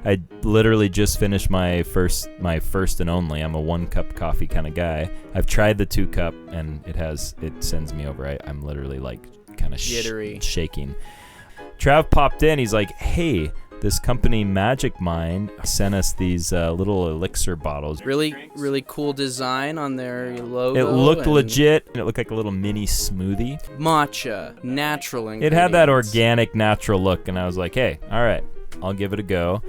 I literally just finished my first and only. I'm a 1-cup coffee kind of guy. I've tried the 2-cup, and it sends me over. I'm literally like kind of jittery, shaking. Trav popped in. He's like, hey, this company Magic Mind sent us these little elixir bottles. Really, really cool design on their logo. It looked legit. It looked like a little mini smoothie. Matcha, natural ingredients. It had that organic, natural look, and I was like, hey, all right, I'll give it a go.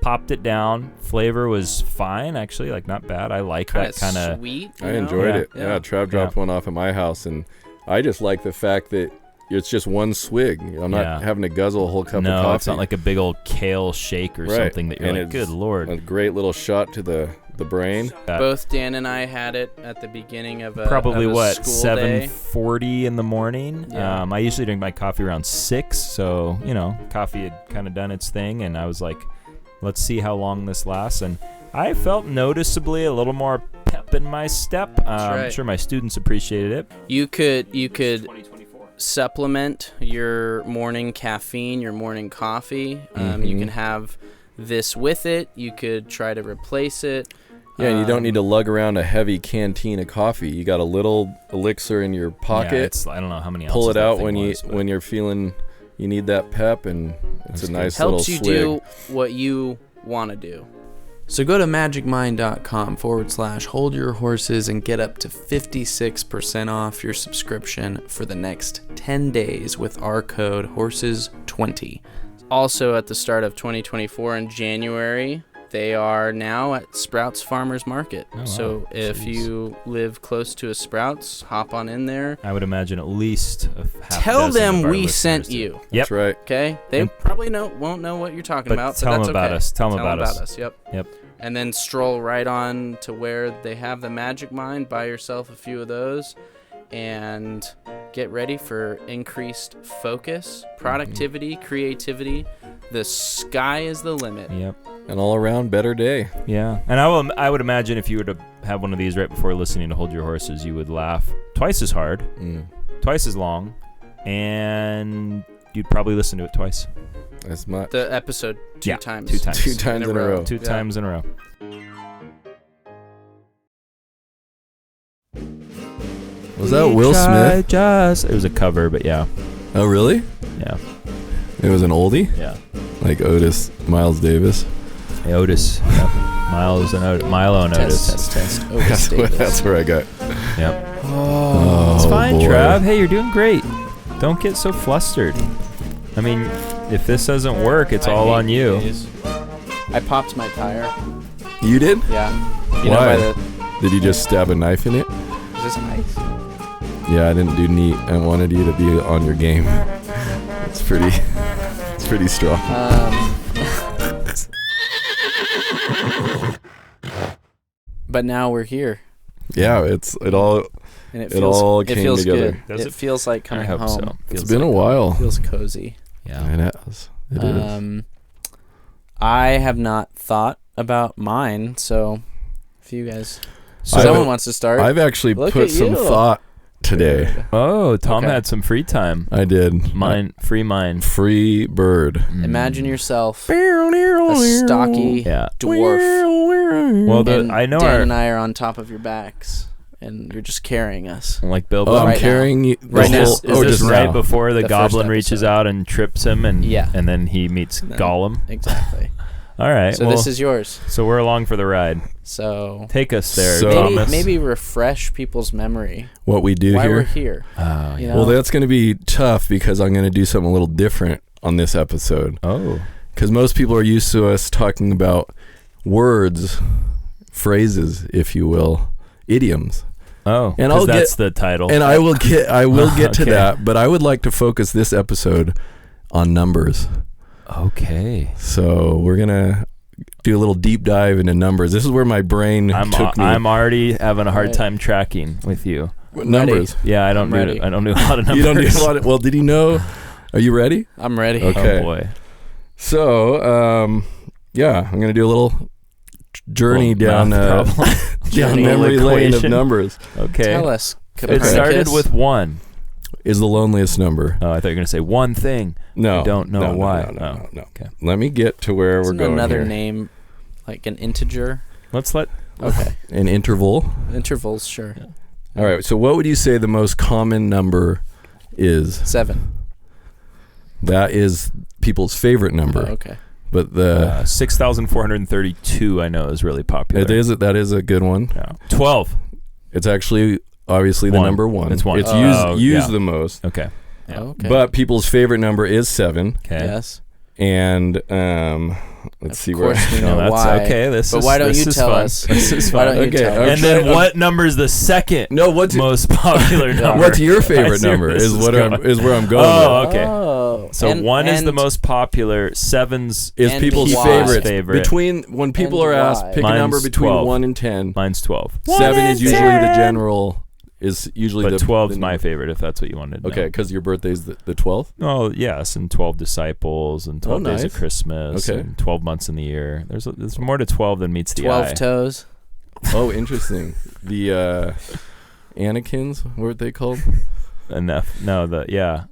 Popped it down. Flavor was fine, actually, like not bad. I like that kind of sweet. I enjoyed it. Yeah, Trav dropped one off at my house, and I just like the fact that it's just one swig. I'm not having to guzzle a whole cup of coffee. No, it's not like a big old kale shake or something that you're like, good Lord. A great little shot to the brain. Both Dan and I had it at the beginning of a probably of a what, school 7:40 in the morning. Yeah. I usually drink my coffee around 6, so coffee had kind of done its thing, and I was like, let's see how long this lasts. And I felt noticeably a little more pep in my step. Right. I'm sure my students appreciated it. You could supplement your morning caffeine, your morning coffee. You can have this with it. You could try to replace it. Yeah, and you don't need to lug around a heavy canteen of coffee. You got a little elixir in your pocket. Yeah, I don't know how many ounces. Pull it out when when you're feeling you need that pep, and it's a nice helps little you swig. do what you want to do. So go to magicmind.com/hold your horses and get up to 56% off your subscription for the next 10 days with our code HORSES20. Also at the start of 2024 in January, they are now at Sprouts Farmers Market. Oh, wow. So if you live close to a Sprouts, hop on in there. I would imagine at least Tell them we sent you. Yep. That's right. Okay? They probably won't know what you're talking about, but tell that's them about okay. us. Tell them about us. us. Yep. Yep. And then stroll right on to where they have the Magic Mind. Buy yourself a few of those and get ready for increased focus, productivity, creativity. The sky is the limit. Yep. An all-around better day. Yeah. And I would imagine if you were to have one of these right before listening to Hold Your Horses, you would laugh twice as hard, twice as long, and you'd probably listen to it twice. As much. The episode two times. 2 times in a row. 2 times in a row. Was that Will Smith? It was a cover, but yeah. Oh, really? Yeah. It was an oldie? Yeah. Like Otis, Miles Davis? Hey, Otis. Yep. Milo and Otis. Test. Otis Davis. That's where I got. Yep. Oh, it's fine, boy. Trav. Hey, you're doing great. Don't get so flustered. I mean, if this doesn't work, it's all on you. I popped my tire. You did? Yeah. Why? Did you just stab a knife in it? Is this nice? Yeah, I didn't do neat. I wanted you to be on your game. It's pretty strong. But now we're here. Yeah, it all came together. Good. It feels like coming home. So. It's been a while. Feels cozy. Yeah. It has. It is. I have not thought about mine, so if you guys, someone wants to start. I've actually put some thought today. Oh, Tom had some free time. I did. Free bird. Imagine yourself a stocky dwarf. Well, I know Dan and I are on top of your backs, and you're just carrying us. Like Bilbo. I'm carrying you. Right now. Is this right before the goblin first reaches episode. out and trips him, and then he meets Gollum? Exactly. All right. So this is yours. So we're along for the ride. So take us there, Thomas. Maybe refresh people's memory. What we do why here. We're here. Oh, yeah. Well, that's going to be tough because I'm going to do something a little different on this episode. Oh. Because most people are used to us talking about words, phrases, if you will, idioms. Oh, and that's the title. And I will get to that, but I would like to focus this episode on numbers. Okay. So we're gonna do a little deep dive into numbers. This is where my brain took me. I'm already having a hard time tracking with you. Numbers. Yeah, I don't do a lot of numbers. You don't do a lot of. Well, did you know? Are you ready? I'm ready. Okay. Oh boy. So, I'm gonna do a little journey down down memory lane of numbers. Okay. Tell us. It started with 1. is the loneliest number. Oh, I thought you were going to say one thing. No. I don't know why. No. Okay. Let me get to where we're going another here. name, like an integer. Okay. An interval. Intervals, sure. Yeah. All right. So what would you say the most common number is? 7. That is people's favorite number. Oh, okay. But the 6,432 I know is really popular. that is a good one. Yeah. 12. It's actually obviously the One. number 1. It's 1. It's Oh, used yeah. the most. Okay. Yeah. Oh, okay. But people's favorite number is 7. Okay. Yes. And let's see where. Of course we No, know that's why. okay. But why don't you tell fun. us? This is Why fun. don't you Okay, tell I'm us? And then what number is the second What's most popular number? What's your I favorite see where number? this Is is going. where I'm going. Oh, with. okay. Oh. So And- 1 is the and- most popular. 7's Is And people's why? favorite. Between when people And are asked, why? pick a number Mine's between 12. 1 and 10. Mine's 12. 7 is usually the general. Is usually But the 12's the my number. favorite, if that's what you wanted to Okay, know. because your birthday's the 12th. Oh, yes, and 12 disciples, and 12 days of nice. Christmas, Okay. and 12 months in the year. There's more to 12 than meets the 12 eye. toes. Oh, interesting. The Anakins, what were they called? Not Nephilim.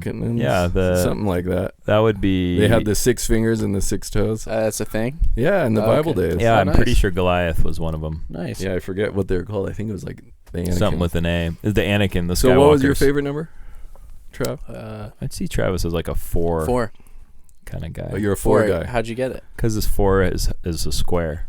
Acronyms? Yeah, something like that. that would be. They had the 6 fingers and the 6 toes. That's a thing. Yeah, in the Oh, Bible okay. days. Yeah, Oh, I'm nice. pretty sure Goliath was one of them. Nice. Yeah, I forget what they were called. I think it was like the Anakin. Something with an A. It's the Anakin, the Skywalkers. So what was your favorite number, Trav? I'd see Travis as like a 4 4. kind of guy. Oh, you're a 4 guy. How'd you get it? Because his 4 is a square.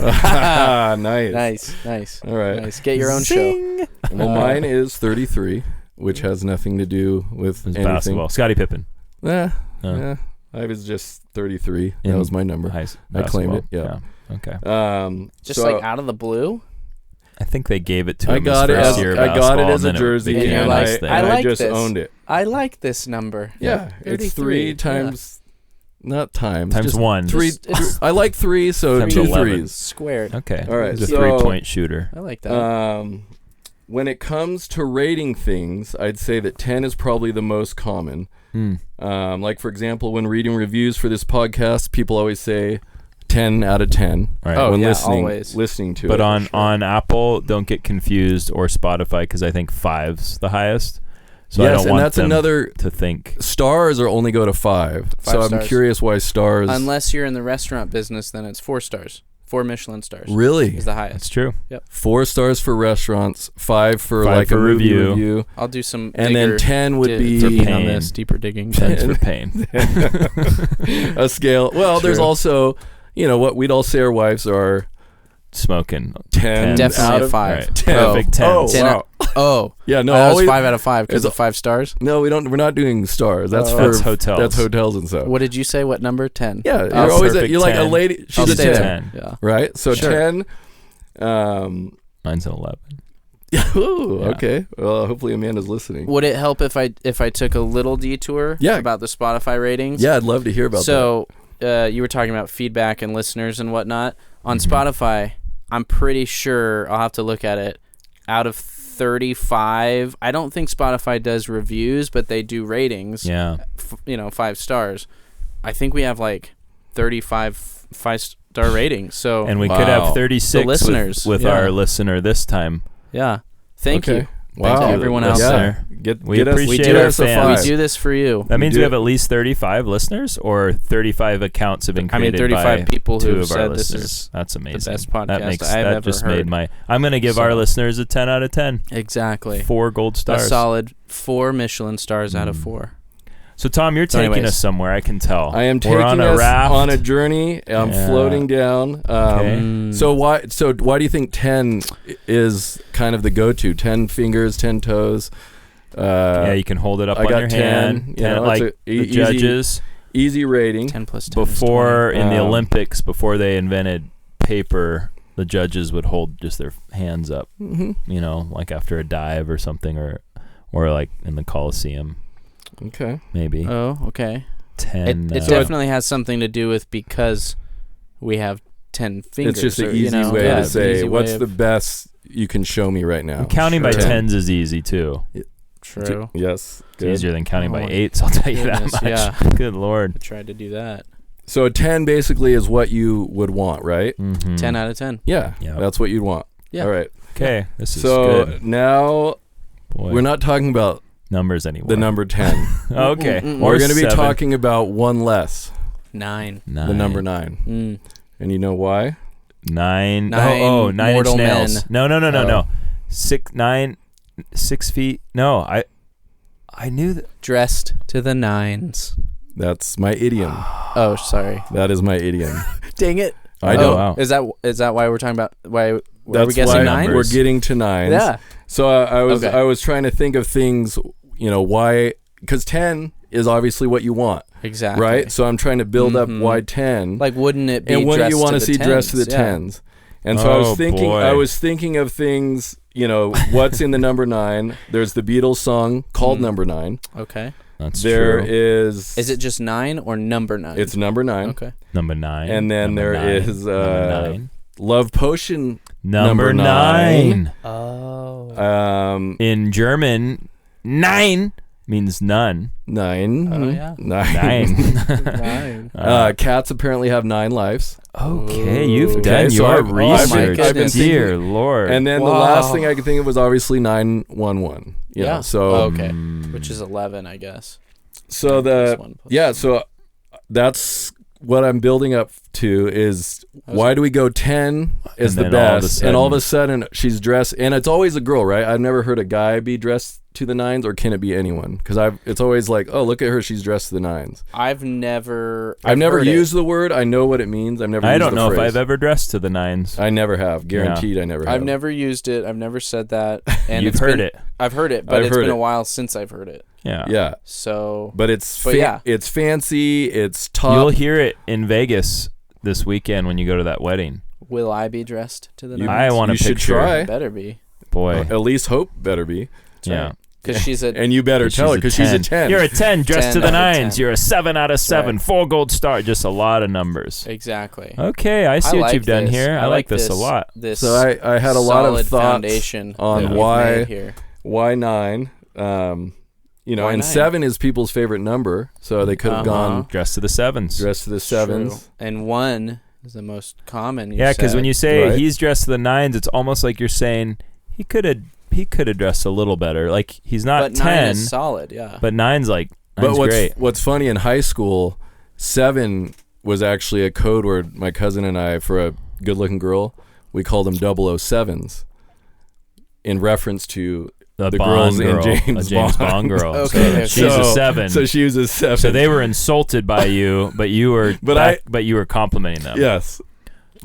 Nice. Nice. All right. Nice. Get your own show. Zing! Well, mine is 33, which has nothing to do with It's anything. basketball. Scottie Pippen. Yeah, I was just 33. In That was my number. I claimed it. basketball. Yeah. Okay. Just so like out of the blue. I think they gave it to I him got it his as first year of I got it basketball, as a and then jersey, became and a I, nice and thing. I I like just this. owned it. I like this number. Yeah, it's 3 times, not times, Times just 1. 3. It's I like 3, so Times 2 11. threes. squared. Okay. All right, He's a so- 3-point shooter. I like that. When it comes to rating things, I'd say that 10 is probably the most common. Like, for example, when reading reviews for this podcast, people always say 10 out of 10 Right. Oh, when yeah, listening always. to But it. on Apple, don't get confused, or Spotify, because I think 5's the highest. So I yes, don't and want that's them another. to think. Stars are only go to 5. So I'm stars. curious why stars. Unless you're in the restaurant business, then it's 4 stars. 4 Michelin stars. Really? Is the That's highest. true. 4 stars for restaurants, 5 for 5 like for a movie review. review. I'll do some And then 10 would be digging on pain. this, deeper digging. 10's for pain. a scale. Well, there's True. also, what we'd all say our wives are Smoking. 10 Definitely out a of 5. Right. 10. Perfect 10. Oh, 10 wow. Oh. Yeah, no, that was always, 5 out of 5 because it's of 5 stars. no, we're not doing stars. That's for That's hotels. That's hotels and stuff. What did you say? What number? 10. Yeah, you're Oh, always perfect you're like a 10. lady. I'll She's a stay 10, there. 10. Yeah. right? So Sure. 10. Mine's an 11. Ooh, Yeah. okay. Well, hopefully Amanda's listening. Would it help if I took a little detour Yeah. about the Spotify ratings? Yeah, I'd love to hear about that. So you were talking about feedback and listeners and whatnot. On Mhm. Spotify, I'm pretty sure, I'll have to look at it, out of 35, I don't think Spotify does reviews, but they do ratings. Yeah. 5 stars. I think we have like 35 5-star ratings. So And we Wow. could have 36 The listeners, with yeah. our listener this time. yeah, thank Okay. you. Wow. Thank you, everyone else Yeah. there. Get We us, appreciate get our us a fans. 5. We do this for you. That means we do have it. at least 35 listeners, or 35 accounts have been created 35 by people 2 who of our said this listeners. is That's amazing. best podcast I've that ever just heard. made my. I'm going to give our So- listeners a 10 out of 10. Exactly. 4 gold A stars. solid 4 Michelin stars out of 4. So Tom, you're So taking anyways. us somewhere. I can tell. I am We're taking on a us raft. on a journey. I'm Yeah. floating down. Okay. So why do you think 10 is kind of the go-to? 10 fingers, 10 toes. Yeah, you can hold it up I on got your 10, hand. you 10, know, like it's a the easy- judges 10 rating. 10 plus 10 is before in the Um, Olympics, before they invented paper, the judges would hold just their hands up. Mm-hmm. Like after a dive or something, or like in the Coliseum, Okay. maybe 20. Oh, okay. 10. It definitely has something to do with because we have 10 fingers. It's just an or, easy way yeah, to it's an say, easy way what's of- the best you can show me right now? counting by Sure. tens is easy too. True. Yes. It's Good. easier than counting by Oh, eights. I'll tell you that goodness, much. yeah. Good Lord. I tried to do that. So a 10 basically is what you would want, right? Mm-hmm. 10 out of 10. Yeah. Yeah. That's what you'd want. Yeah. All right. Okay, this is So good. now Boy. We're not talking about numbers anymore. the number 10. Okay. We're Or going to be 7. talking about one less, 9. the number 9. And you know why? 9. Nine Oh, 9 inch mortal nails. men. No. 6 feet. No, I knew that. Dressed to the 9s. That's my idiom. Oh, sorry. That is my idiom. Dang it. I Oh, know. wow. Is that why we're talking about why? Are That's we guessing why 9? we're getting to 9s. Yeah. So I Okay. was trying to think of things, why, because 10 is obviously what you want, Exactly. right? So I'm trying to build up why 10. Like, wouldn't it be? And wouldn't you want to see dressed to the 10s? And so Oh, boy. I was thinking of things, what's in the number 9. There's the Beatles song called Number 9. Okay. That's There true. is it just 9 or number 9? It's number 9. Okay. Number 9. And then number there 9, is number 9. Love Potion. Number 9. Oh. In German, 9 means none. 9. Oh, yeah. 9. 9. Cats apparently have 9 lives. Okay, Ooh. you've Okay, done so your I've been- research. I've been Dear thinking- Lord. And then the Wow. last thing I could think of was obviously 911. Yeah. So Oh, okay. Which is 11, I guess. so Plus 1 plus yeah, 1. so that's what I'm building up to is why do we go 10 is And the then all of a best, and all of a sudden she's dressed, and it's always a girl, right? I've never heard a guy be dressed to the 9s, or can it be anyone? Because it's always like, oh, look at her, she's dressed to the 9s. I've never never heard used the word. I know what it means. I've never. I used don't the know if phrase. I've ever dressed to the 9s. I never have. Guaranteed, I never have. I've never used it. I've never said that. And You've it's heard been- it. I've heard it, but I've it's heard been a it. while since I've heard it. Yeah. Yeah, So, but it's yeah. it's fancy. It's top. You'll hear it in Vegas this weekend when you go to that wedding. will I be dressed to the You- 9s? I want a you should picture. try. Better be. Boy. At least hope better be. Yeah. Because she's a... And you better tell her because she's a 10. You're a 10 dressed 10 to the out of 9s. 10. You're a 7 out of 7. Right. 4 gold star. Just a lot of numbers. Exactly. Okay, I see what like you've done this. here. I like this a lot. This So I had a lot of solid thoughts foundation on that we've why- made here. Why 9? Why And 9? 7 is people's favorite number, so they could have gone Dressed to the 7s. dressed to the True. 7s. And 1 is the most common. Yeah, because when you say right? he's dressed to the 9s, it's almost like you're saying he could have dressed a little better. Like he's not but 10, 9 is solid, yeah. but 9's like But great. what's funny, in high school, 7 was actually a code word. My cousin and I, for a good-looking girl, we called them 007s in reference to The the Bond girls girl, in James a James Bond. Bond girl. Okay, So she's a So- 7. So she was a 7. So they were insulted by you, but you were but you were complimenting them. Yes.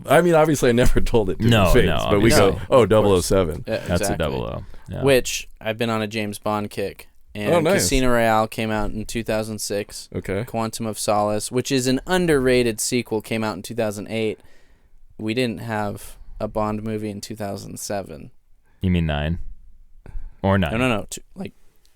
I mean, obviously, I never told it to No, her face, no, but we go, obviously. oh, 007. Yeah, That's exactly. a 00. Yeah. Which I've been on a James Bond kick. And Oh, nice. Casino Royale came out in 2006. Okay. Quantum of Solace, which is an underrated sequel, came out in 2008. We didn't have a Bond movie in 2007. You mean 9 or 9? No. Like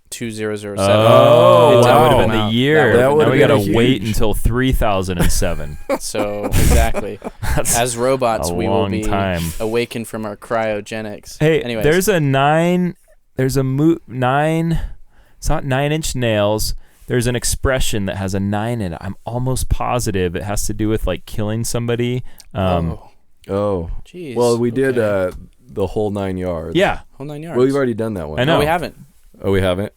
2007. Oh, It that didn't would have come been the out. year. That Now would've we been gotta a wait huge- until 3007. So exactly, That's as robots, a we will long be time. awakened from our cryogenics. Hey, Anyways, there's a 9. There's a 9. It's not 9-inch nails. There's an expression that has a 9 in it. I'm almost positive it has to do with like killing somebody. Oh. Jeez. Well, we did Okay. the whole 9 yards. Yeah. Whole 9 yards. Well, we've already done that one. I know. No, we haven't. Oh, we haven't?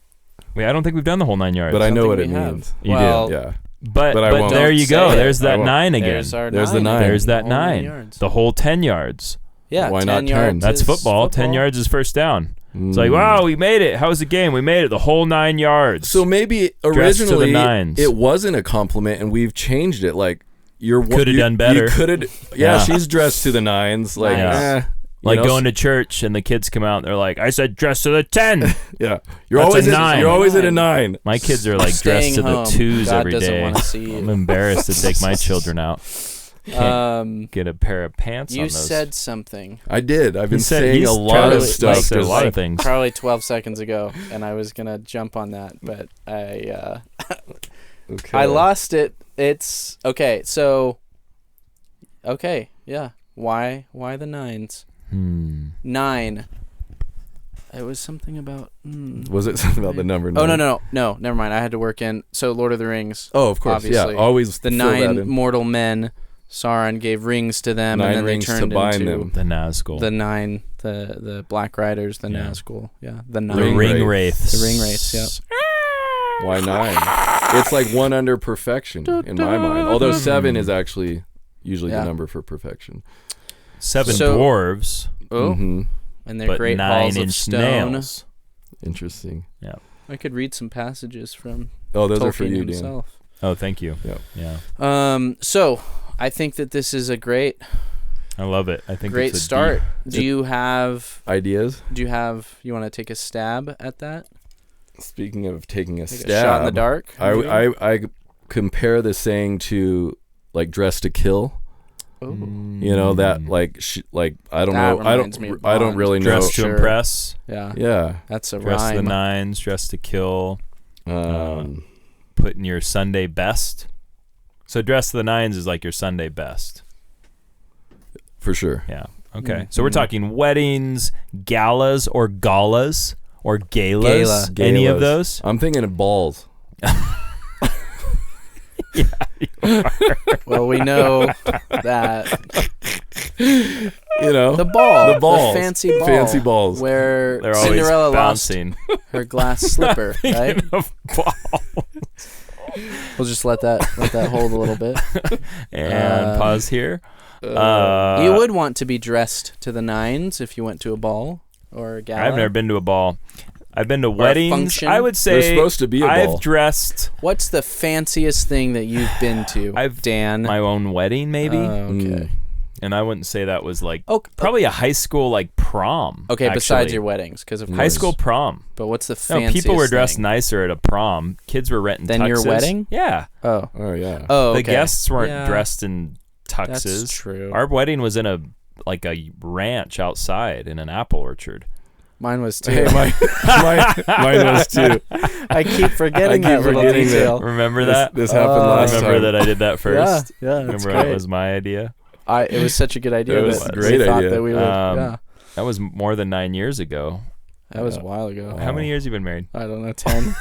I don't think we've done the whole 9 yards. But I don't know think what it we have. means. You Well, do. Yeah. But But I won't. there Don't you go. say it. There's I that won't. 9 again. There's our There's the 9. 9. There's that Whole 9. yards. The whole 10 yards. Yeah, Why 10 not 10? yards That's is football. 10 yards is first down. It's like, Mm. wow, we made it. How's the game? We made it. The whole 9 yards. So maybe Dressed to the originally nines. it wasn't a compliment, and we've changed it. Like Coulda done better. You could have. Yeah. Yeah, she's dressed to the 9s. Like, Yeah. like going to church and the kids come out and they're like, I said dress to the 10. Yeah, you're That's always a 9. You're always at a 9. My kids are like Staying dressed to the home. 2s God every doesn't day. wanna see you. I'm embarrassed to take my children out. Can't get a pair of pants on You those. said something I did. I've been He said saying he's a lot of probably- stuff. like, there's a lot of to- things. probably 12 seconds ago, and I was gonna jump on that, but I Okay. I lost it. It's okay. So okay, yeah. Why the 9s? 9. It was something about. Was it something about the number? Oh 9? no. Never mind. I had to work in. So Lord of the Rings. Oh, of course. Obviously. Yeah, always The fill that 9 in. mortal men. Sauron gave rings to them, 9 and then they rings to turned bind into them. The Nazgul. the 9, the Black Riders, the Yeah. Nazgul. Yeah, the 9. The ringwraiths. The ringwraiths, yep. Why 9? It's like 1 under perfection in my mind. Although 7 is actually usually the number for perfection. 7 So- dwarves, Oh, Mhm. and they're but great balls of 9-inch stone. nails. Interesting. I could read some passages from Oh, those Tolkien are for you, Dan. himself. Oh, thank you. Yep. Yeah. So I think that this is a great I love it. I think great it's a start. deep- Do you have Ideas? you want to take a stab at that? Speaking of taking a Take stab, a shot in the dark? I compare the saying to like dress to kill. Oh. You know that like I don't That know. I reminds me don't. of I don't Bond. really know. Dress to Sure. impress. Yeah. Yeah. That's a Dress to the rhyme. nines. Dress to kill. Put in your Sunday best. So dress to the nines is like your Sunday best. For sure. Yeah. Okay. Mm-hmm. So we're talking weddings, galas, or galas, or galas. Gala. Any of Galas. those? I'm thinking of balls. Well, we know that You know, the balls, balls, fancy balls, where They're Cinderella bouncing. lost her glass slipper, right? Speaking of ball. We'll just let that hold a little bit. And pause here. You would want to be dressed to the nines if you went to a ball or a gala. I've never been to a ball. I've been to weddings. function. I would say There's supposed to be a ball. I've dressed What's the fanciest thing that you've been to? Dan. my own wedding, maybe. Okay. And I wouldn't say that was like Oh, probably a high school like prom. okay. Besides actually. your weddings, because of high course. school prom. But what's the No, fanciest people were dressed thing? nicer at a prom. Kids were renting Than your tuxes. wedding? Yeah. Oh. Oh yeah. Oh. Okay. The guests weren't Yeah, dressed in tuxes. That's true. Our wedding was in a ranch outside in an apple orchard. Mine was too. Hey, mine was too. I keep forgetting I keep that little forgetting detail. Remember that? This happened Oh. last Remember time. that I did that first? Yeah, that's Remember great. that was my idea? It was such a good idea. It was that a great we thought idea. that we would. Yeah, That was more than 9 years ago. that was a while ago. How many years you been married? I don't know, 10.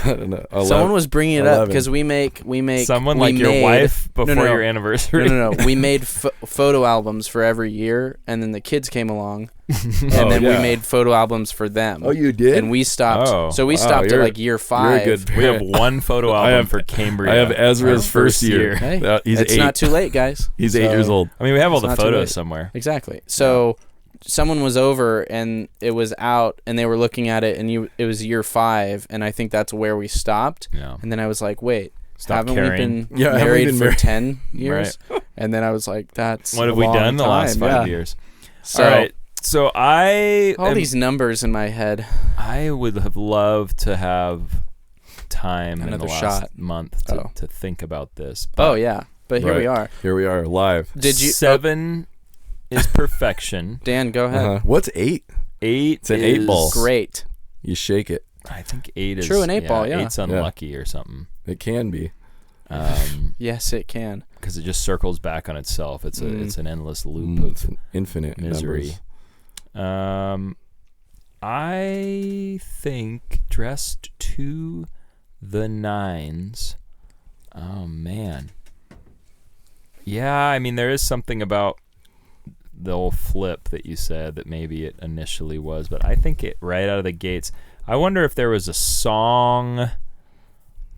I don't know. Someone was bringing it up 11. because we make Someone we like your made- wife before no. your anniversary? No. We made photo albums for every year, and then the kids came along, and Oh, then yeah. we made photo albums for them. Oh, you did? And we stopped. Oh, so we wow, stopped at you're- like year You're 5. a good We have parent. one photo I album have- for Cambria. I have Ezra's Our first year. Hey, He's it's 8. not too late, guys. He's So- 8 years old. I mean, we have all It's the not too photos late. somewhere. Exactly. So someone was over and it was out and they were looking at it and it was year 5 and I think that's where we stopped. Yeah. And then I was like, wait, Stop haven't caring. we been Yeah, haven't we married been for married? 10 years? And then I was like, that's What a have we long done the last time. 5 Yeah. years? So All right. So all these numbers in my head. I would have loved to have time in Another the last shot. month to think about this. Oh yeah. But here we Right. are. Here we are live. Did you 7 is perfection. Dan, go ahead. What's 8? 8 It's an is 8 ball. Great. You shake it. I think 8 is True, an 8 ball, yeah. 8's unlucky or something. It can be. Yes, it can. Because it just circles back on itself. It's it's an endless loop It's of an infinite misery. numbers. I think dressed to the nines. Oh man. Yeah, I mean there is something about the old flip that you said that maybe it initially was, but I think it right out of the gates. I wonder if there was a song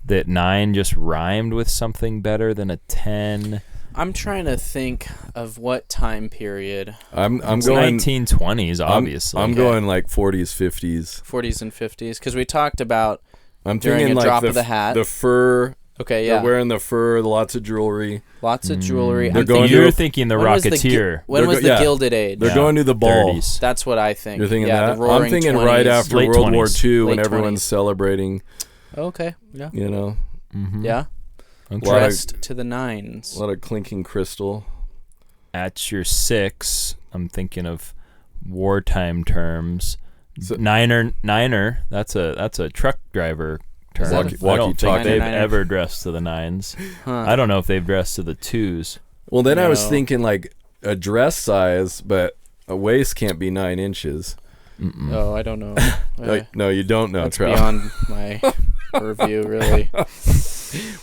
that 9 just rhymed with something better than a 10. I'm trying to think of what time period. I'm It's going 1920s, obviously. I'm going like 40s, 50s. 40s and 50s, because we talked about I'm During thinking a like drop of the hat. the fur. okay, They're yeah, wearing the fur, lots of jewelry. lots of jewelry. They're I'm going thinking, to- You're thinking the when was the Rocketeer. when They're was go- the yeah. Gilded Age? They're going to the ball. 30s. That's what I think. You're thinking yeah, that? The roaring I'm thinking 20s. right after Late World War 20s. II when Late everyone's 20s. celebrating, Okay, yeah, you know, Mhm. yeah. Okay. Lot of- Dressed to the nines. a lot of clinking crystal. At your 6, I'm thinking of wartime terms. So- Niner. That's a truck driver term. that a- I don't think Walkie-talkie. they've Niner. ever dressed to the 9s. Huh. I don't know if they've dressed to the 2s. Well, then I was No. thinking like a dress size, but a waist can't be 9 inches. Mm-mm. Oh, I don't know. Like, no, you don't know, That's Trout. beyond my purview, really.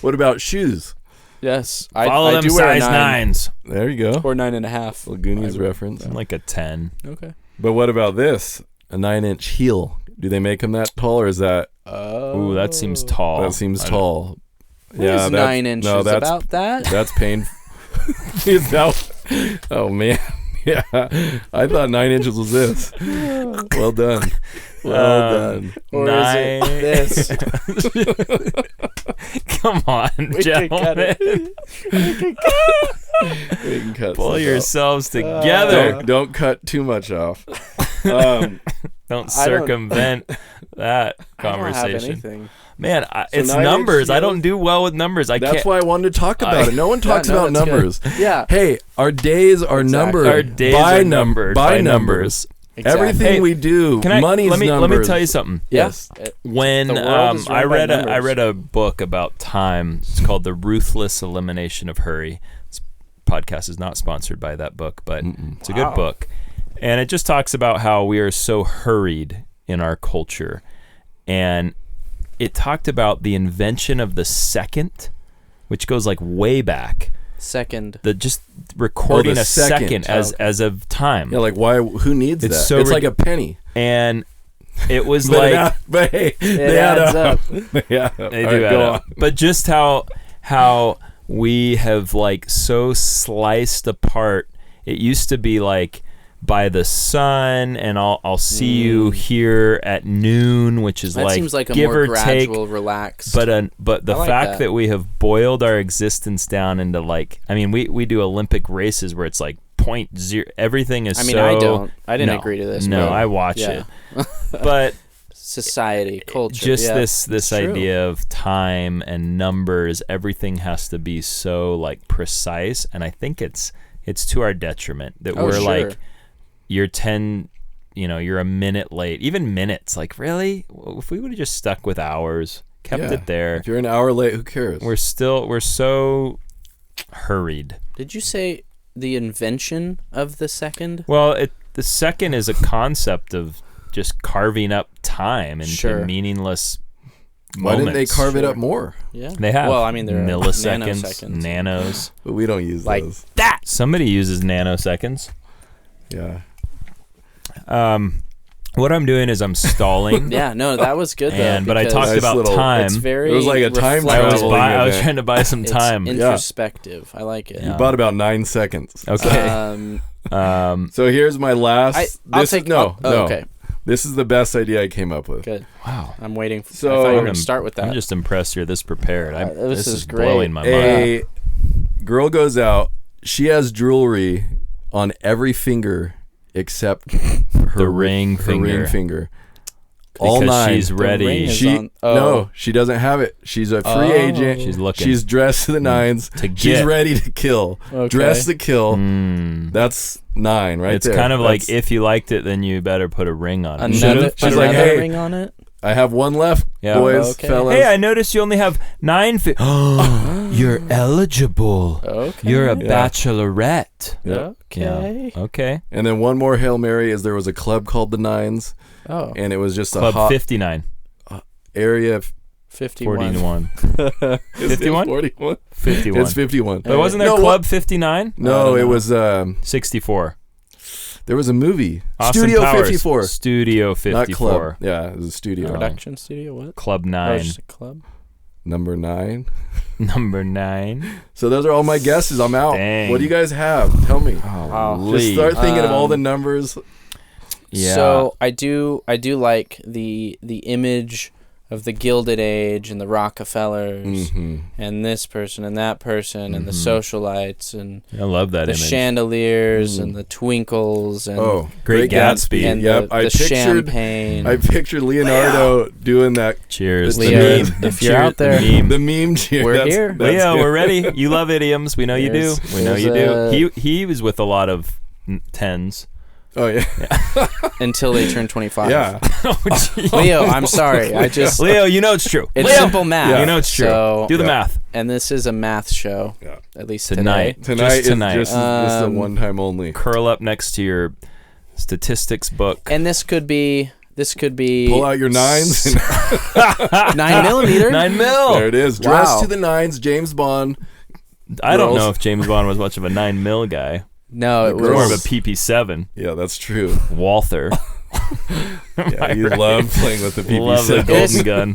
What about shoes? Yes. Follow I them do wear a size 9. 9s. There you go. Or 9.5. Little Goonies reference. I'm like a 10. Okay. But what about this? A 9-inch heel. Do they make them that tall, or is that? Ooh, that seems tall. That seems tall. What is 9 inches? No, that's about that? That's painful. Oh man. Yeah, I thought 9 inches was this. Well done. Well done. Or 9. is it this? Come on, We can cut gentlemen. We can cut Pull some yourselves off. together. Don't cut too much off. Don't circumvent that I don't have conversation. anything. Man, So it's 9-inch numbers. I heels? don't do well with numbers. I That's can't. why I wanted to talk about it. No one talks about that's good. numbers. Yeah. Hey, our days are Exactly. numbered. Our days by are numbered by by numbers. Exactly. Everything Hey, we do, money's let me numbers. tell you something. Yes. When The world is run I by read numbers. a book about time. It's called The Ruthless Elimination of Hurry. This podcast is not sponsored by that book, but it's a good Wow. book. And it just talks about how we are so hurried in our culture. And it talked about the invention of the second, which goes like way back. Second. The just recording the a second second. as of time. Yeah, like why? Who needs It's that? so it's rid- like a penny. And it was But like but hey, It they add adds up. Yeah, they All do right, add go up. on. But just how we have like so sliced apart. It used to be like by the sun, and I'll see you here at noon, which is That like seems like a give more or take. gradual, relaxed. But the I like fact that. that we have boiled our existence down into like, I mean, we do Olympic races where it's like 0.0. Everything is I mean, so. I don't. I didn't No, agree to this. No, but I watch yeah. it, but Society, culture. just yeah, this it's true. idea of time and numbers. Everything has to be so like precise, and I think it's to our detriment that Oh, we're sure. like, you're 10. You're a minute late. Even minutes. Like, really? If we would have just stuck with hours, kept Yeah. it there. If you're an hour late, who cares? We're so hurried. Did you say the invention of the second? Well, the second is a concept of just carving up time into Sure. meaningless Why moments. didn't they carve it Sure. up more? Yeah. They have. Well, I mean, there are milliseconds, nanoseconds. nanos. But we don't use Like those. that. Somebody uses nanoseconds. Yeah. What I'm doing is I'm stalling. Yeah. No, that was good though. But I because talked Nice about little- time. It's very. It was like a time reflective. travel. I was event. trying to buy some It's time. introspective. I like it. Yeah. You bought about 9 seconds. Okay. So here's my last. I'll this take. is, no, oh, no. okay. This is the best idea I came up with. Good. Wow. I'm waiting. So- I thought you were I'm- going to start with that. I'm just impressed you're this prepared. This is great. blowing my mind. A girl goes out. She has jewelry on every finger except her ring finger. All Because 9. she's ready. ring is She on- oh. no, she doesn't have it. She's a free Oh. agent. She's looking. She's dressed to the nines. To She's get. ready to kill. Okay. Dressed to kill. Mm. That's 9 right It's there. kind of like That's- if you liked it, then you better put a ring on it. Another, She's like, another hey, ring on it. I have one left, Yeah. boys, Okay. fellas. Hey, I noticed you only have 9 You're eligible. Okay. You're a Yeah. bachelorette. Yep. Okay. Yeah. Okay. And then one more Hail Mary is there was a club called the Nines, Oh. and it was just a Club hot 59. area of 51. 41. 51? 41? 51. It's 51. But wasn't there No, Club 59? No, I it don't was 64. there was a movie. Austin Studio Powers. 54. Studio 54. Not club. Yeah, it was a studio. Production studio. What? Club Oh, 9. it's just a club. Number 9. Number 9. So those are all my guesses. I'm out. Dang. What do you guys have? Tell me. Wow. Just start thinking of all the Um, numbers. Yeah. So I do like the image of the Gilded Age and the Rockefellers and this person and that person and the socialites and I love that the image. chandeliers and the twinkles and Great Gatsby. and Yep, the champagne. I pictured Leonardo doing that. Cheers. The The Leo, meme. if you're Cheers, out there, the meme. The meme cheer. We're here. Leo, we're ready. You love idioms. We know you do. There's- We know you there's do. He was with a lot of 10s. Oh yeah. until they turn 25. Yeah. Oh, geez. Leo, I'm sorry. I just Leo, you know it's true. it's Leo, simple math. Yeah. you know it's true. So, Do the Yeah. math. and this is a math show. Yeah. At least Tonight. today. Tonight Just tonight. is just this is a Um, one time only. Curl up next to your statistics book. And this could be Pull out your 9s. 9 millimeter. 9 mil. There it is. Dressed Wow. to the 9s. James Bond. I don't know Girls. if James Bond was much of a 9mm guy. No, it The was More of a girls. PP7. Yeah, that's true. Walther. Yeah, you love playing with the Love the PP7. golden gun.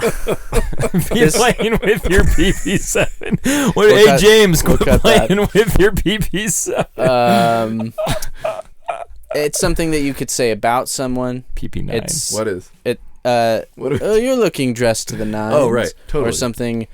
Be playing with your PP7. What, We'll hey, cut- James, we'll quit cut that. playing with your PP7. It's something that you could say about someone. PP9. It's What is? oh, you're looking dressed to the nines. Oh, right. Totally. Or something.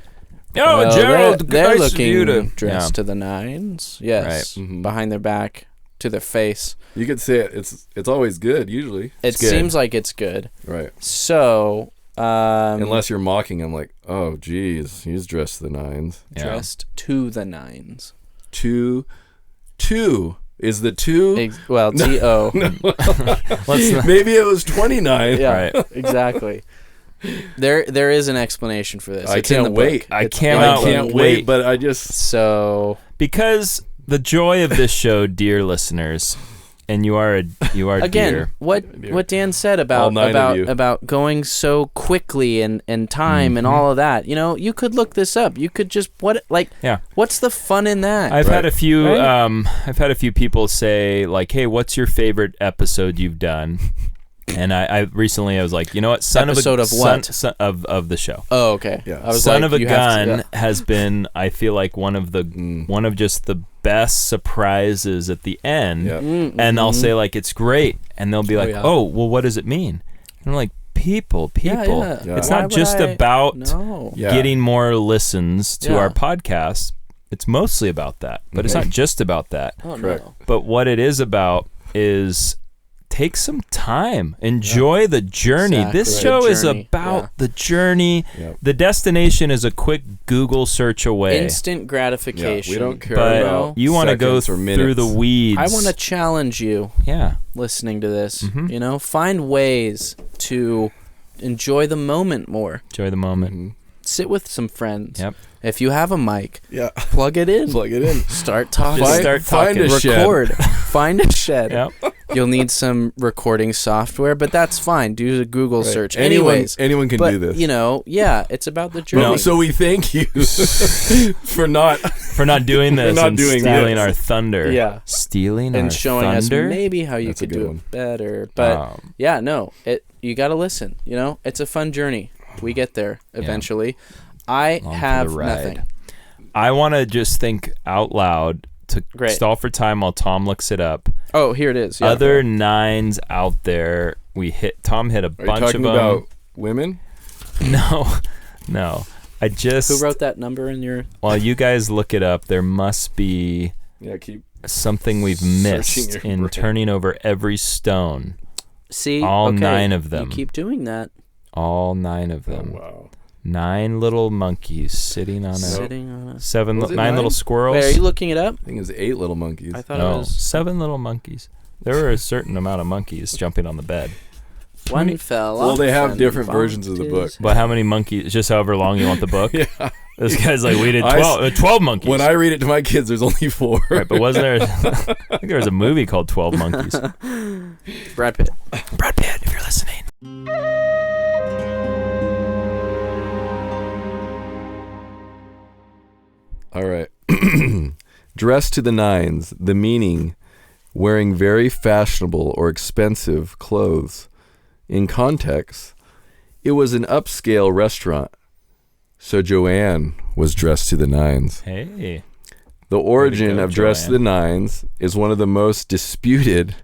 Oh, well, Gerald, they're nice of you looking to- dressed Yeah. to the nines. Yes, Right. Mhm. behind their back, to their face. You could say it. It's always good, usually. It good. seems like it's good. Right. So, Unless you're mocking him, like, oh, geez, he's dressed to the nines. Yeah. dressed to the nines. Two is the two. Well, T-O. Let's not, Maybe it was 29. Yeah, Right. exactly. There is an explanation for this. I It's in can't the book. wait. I It's cannot in the book. can't wait, but I just. So, because the joy of this show, dear listeners, and you are again, dear. what Dan said All about 9 of you. about going so quickly and time and all of that. You know, you could look this up. You could just Yeah. what's the fun in that? I've had a few Right? I've had a few people say like, "Hey, what's your favorite episode you've done?" And I recently I was like, you know what, Episode of what? son of the show. Oh, okay. Yeah. I was Son like, of a you have to- Gun has been, I feel like, one of just the best surprises at the end. Yeah. And I'll say like, it's great, and they'll be like, yeah. oh, well, what does it mean? And I'm like, people. Yeah. Yeah. It's Why not would just I- about No. Yeah. getting more listens to Yeah. our podcast. It's mostly about that, but it's not just about that. Oh, Correct. no. But what it is about is take some time, enjoy the journey. Exactly. This The show is journey, about yeah. the journey. Yep. The destination is a quick Google search away. Instant gratification. Yeah, we don't care But about you want to go seconds or through the minutes. weeds. I want to challenge you Yeah. listening to this. Mhm. You know, find ways to enjoy the moment more. Enjoy the moment. Mhm. Sit with some friends. Yep. If you have a mic, Yeah. plug it in. Plug it in. Start talking. Just start Find talking. a shed. Record. Find a shed. Yep. You'll need some recording software, but that's fine. Do a Google Right. search. Anyone Anyways, can but, do this. you know, yeah, it's about the journey. No, so we thank you for not. For not doing this not and doing stealing this. our thunder. Yeah. Stealing and our showing thunder. us maybe how you That's a could good do one. it better. But Um, yeah, no, you got to listen. You know, it's a fun journey. We get there eventually. I Along for have the ride. nothing. I want to just think out loud to Great. stall for time while Tom looks it up. Oh, here it is. Yeah. Other nines out there. Tom hit a Are you bunch of talking them. about women? No. I just Who wrote that number in your? while you guys look it up, there must be Yeah, keep. something we've Searching missed your in brain. turning over every stone. See, All okay, 9 of them. You keep doing that. All 9 of Oh, them. wow. 9 little monkeys sitting on a Sitting on a. Was it 9 9? little squirrels. Wait, are you looking it up? I think it was 8 little monkeys. I thought No, it was 7 little monkeys. There were a certain amount of monkeys jumping on the bed. one fell off. Well, they have and different bumped versions of the book. his- But how many monkeys? Just however long you want the book. Yeah. This guy's like, we did I 12 monkeys. When I read it to my kids, there's only 4. Right, but wasn't there? I think there was a movie called 12 Monkeys. Brad Pitt. Brad Pitt, if you're listening. All right. Dressed to the nines, the meaning, wearing very fashionable or expensive clothes. In context, it was an upscale restaurant, so Joanne was dressed to the nines. Hey. The origin go, of dressed to the nines is one of the most disputed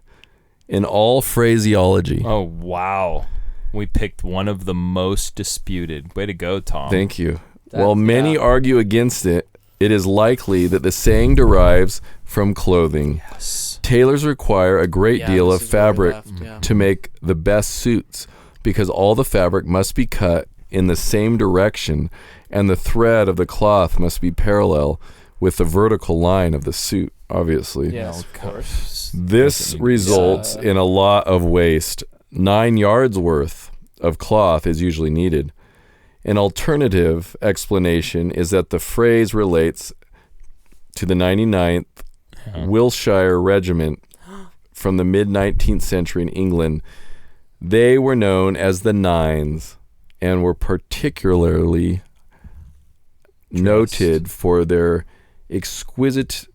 in all phraseology. Oh, wow. We picked one of the most disputed. Way to go, Tom. Thank you. That- While many yeah. argue against it, it is likely that the saying derives from clothing. Yes. Tailors require a great Yeah, deal this of is where we fabric left, yeah. to make the best suits because all the fabric must be cut in the same direction and the thread of the cloth must be parallel with the vertical line of the suit, obviously. Yes, of course. This results in a lot of waste. 9 yards worth of cloth is usually needed. An alternative explanation is that the phrase relates to the 99th Wiltshire Regiment from the mid-19th century in England. They were known as the Nines and were particularly noted for their exquisitely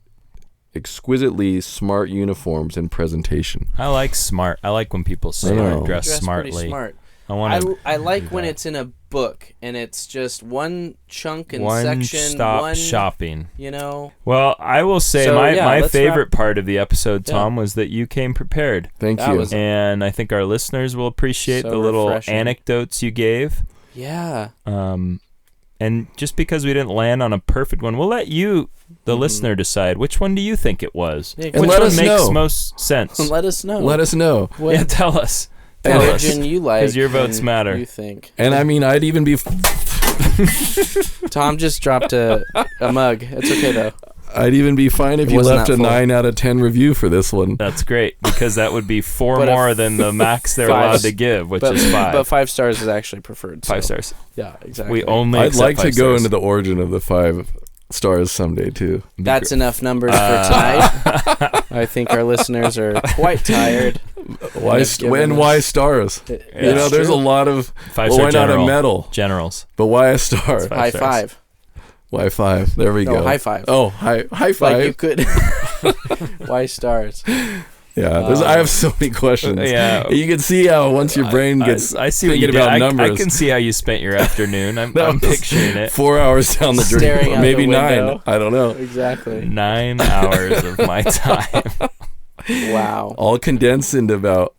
smart uniforms and presentation. I like smart. I like when people say know. I dress Dress smartly. pretty smart. I want to. I like when it's in a book and it's just one chunk and One section, stop one shopping. You know. Well, I will say So, my let's favorite wrap- part of the episode, Tom, was that you came prepared. Thank That you. was- And I think our listeners will appreciate So the little refreshing. anecdotes you gave. Yeah. And just because we didn't land on a perfect one, we'll let you, the listener, decide which one do you think it was. Yeah, Which let one us makes know. most sense? Let us know. Let us know. what Yeah, tell us. Tell us. religion you like. 'Cause your votes and matter. You think. And I mean, I'd even be Tom just dropped a mug. It's okay though. I'd even be fine if It you wasn't left that a full. 9 out of 10 review for this one. That's great, because that would be 4 But more than the max they're five- allowed to give, which but, is 5. But 5 stars is actually preferred. 5 so- stars. Yeah, exactly. We only I'd accept like to 5 go stars. into the origin of the 5 stars someday too. That's enough numbers for tonight. I think our listeners are quite tired. Why Have given when us- why stars? It- You know, it's there's true. a lot of 5-star why not general. a medal? Generals. But why a star? Five High stars. 5. Why 5? There we No, go. high 5. Oh, high five. Like you could. Why stars? Yeah, I have so many questions. Yeah. You can see how once your brain gets I see what you thinking did. about I numbers. can see how you spent your afternoon. I'm That was picturing it. 4 hours down the Staring drain, out maybe the 9. window. I don't know. Exactly. 9 hours of my time. Wow. All condensed into about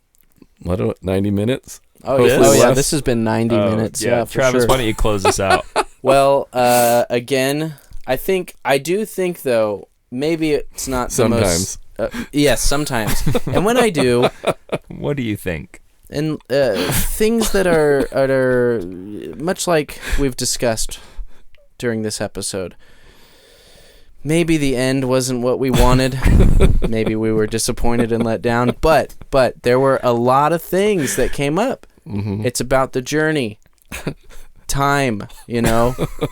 90 minutes. Oh Hopefully yeah. Oh yeah. less. This has been 90 minutes. Yeah, for Travis, sure. why don't you close us out? Well, again, I do think though maybe it's not Sometimes. the most. Yes, sometimes. And when I do, What do you think? and things that are much like we've discussed during this episode. Maybe the end wasn't what we wanted. Maybe we were disappointed and let down. But there were a lot of things that came up. Mm-hmm. It's about the journey. Time,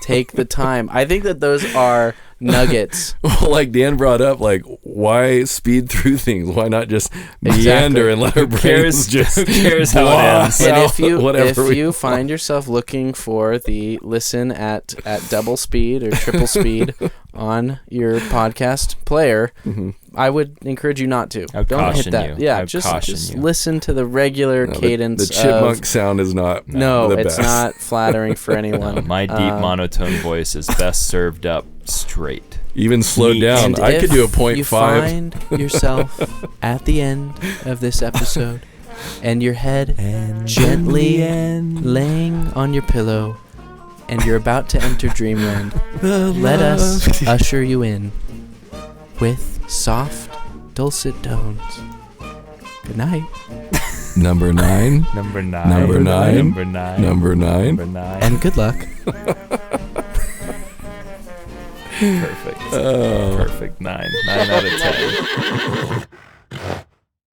take the time. I think that those are nuggets. Well, like Dan brought up, like, why speed through things? Why not just Exactly. meander and let our brains just Who cares how it blah ends? And out if you whatever we you want. find yourself looking for the listen at double speed or triple speed on your podcast player, Mhm. I would encourage you not to. I would Don't caution hit that. you. Yeah, I would just caution you. listen to the regular No, cadence. the chipmunk of, sound is not no, the it's best. not flattering for anyone. My deep monotone voice is best served up straight. Even slowed Neat. down. And I could if do a 0.5. You find yourself at the end of this episode, and your head gently laying on your pillow, and you're about to enter dreamland. Let us usher you in with soft, dulcet tones. Good night. Number 9. Number 9. Number 9. Number 9. Number 9. Number 9. And good luck. Perfect. Perfect. 9. 9 out of 10.